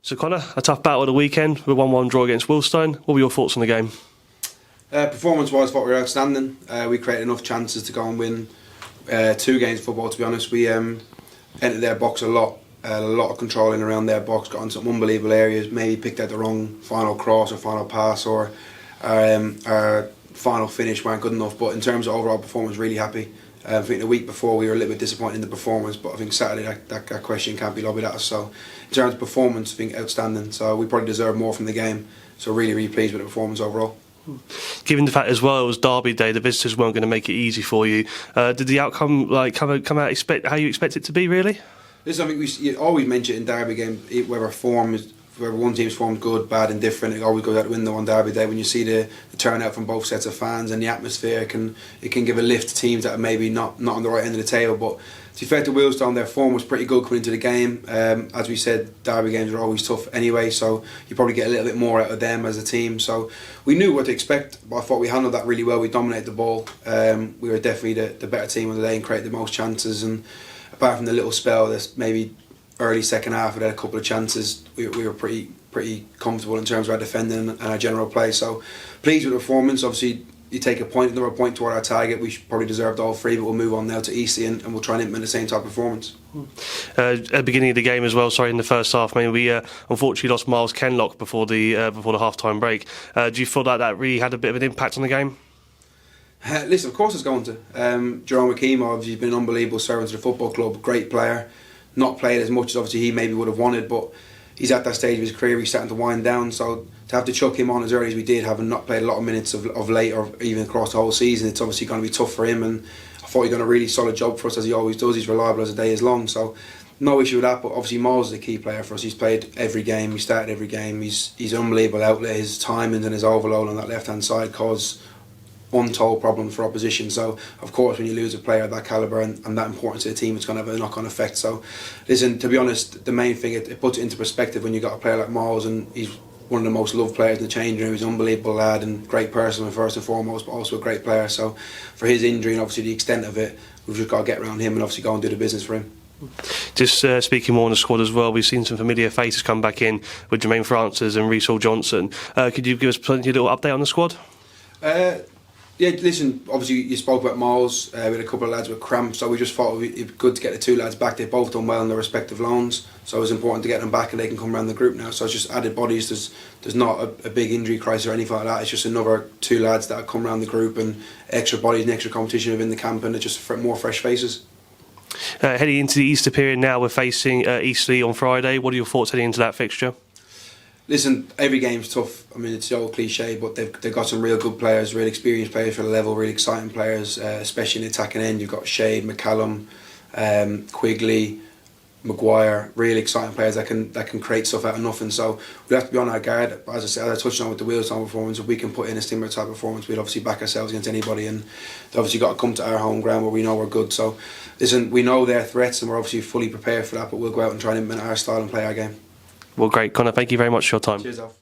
So Connor, a tough battle of the weekend with a 1-1 draw against Eastleigh. What were your thoughts on the game? Performance-wise, I thought we were outstanding. We created enough chances to go and win 2 games of football. To be honest, we entered their box a lot of controlling around their box, got on some unbelievable areas. Maybe picked out the wrong final cross or final pass, or our final finish weren't good enough. But in terms of overall performance, really happy. I think the week before we were a little bit disappointed in the performance, but I think Saturday that question can't be lobbied at us. So in terms of performance, I think outstanding. So we probably deserve more from the game. So really pleased with the performance overall. Given the fact as well it was Derby Day, the visitors weren't going to make it easy for you. Did the outcome come out how you expect it to be? Really? Listen, I think you always mention in Derby game whether one team's form good, bad, indifferent. It always goes out the window on Derby Day when you see the turnout from both sets of fans and the atmosphere. It can give a lift to teams that are maybe not on the right end of the table. But to be fair to Eastleigh, their form was pretty good coming into the game. As we said, Derby games are always tough anyway, so you probably get a little bit more out of them as a team. So we knew what to expect, but I thought we handled that really well. We dominated the ball. We were definitely the better team of the day and created the most chances. And apart from the little spell, there's maybe early second half, we had a couple of chances. We were pretty comfortable in terms of our defending and our general play. So pleased with the performance. Obviously, you take another point toward our target. We probably deserved all 3, but we'll move on now to Eastleigh and we'll try and implement the same type of performance. At the beginning of the game as well, in the first half, we unfortunately lost Miles Kenlock before the half-time break. Do you feel that really had a bit of an impact on the game? Listen, of course it's going to. Jerome McKeem, obviously, has been an unbelievable servant to the football club, great player. Not played as much as obviously he maybe would have wanted, but he's at that stage of his career, he's starting to wind down. So to have to chuck him on as early as we did, having not played a lot of minutes of late or even across the whole season, it's obviously going to be tough for him. And I thought he done a really solid job for us, as he always does. He's reliable as the day is long, so no issue with that. But obviously Miles is a key player for us. He's played every game, he started every game. He's an unbelievable outlet. His timings and his overload on that left hand side cause untold problems for opposition. So of course when you lose a player of that calibre and that importance to the team, it's going to have a knock-on effect. So listen, to be honest, the main thing, it puts it into perspective when you've got a player like Miles, and he's one of the most loved players in the changing room. He's an unbelievable lad and great person first and foremost, but also a great player. So for his injury and obviously the extent of it, we've just got to get around him and obviously go and do the business for him. Just speaking more on the squad as well, we've seen some familiar faces come back in with Jermaine Francis and Reece Johnson. Could you give us a little update on the squad? Yeah, listen, obviously you spoke about Miles, we had a couple of lads with cramps, so we just thought it'd be good to get the 2 lads back. They've both done well in their respective loans, so it was important to get them back and they can come around the group now. So it's just added bodies. There's not a big injury crisis or anything like that. It's just another 2 lads that have come around the group and extra bodies and extra competition within the camp, and it's just more fresh faces. Heading into the Easter period now, we're facing Eastleigh on Friday. What are your thoughts heading into that fixture? Listen, every game's tough. I mean, it's the old cliche, but they've got some real good players, real experienced players for the level, really exciting players, especially in the attacking end. You've got Shade, McCallum, Quigley, Maguire, really exciting players that can create stuff out of nothing. So we have to be on our guard. As I said, as I touched on with the Eastleigh performance, if we can put in a similar type of performance, we'd obviously back ourselves against anybody, and they've obviously got to come to our home ground where we know we're good. So listen, we know their threats and we're obviously fully prepared for that, but we'll go out and try and implement our style and play our game. Well, great, Connor. Thank you very much for your time. Cheers, Alf.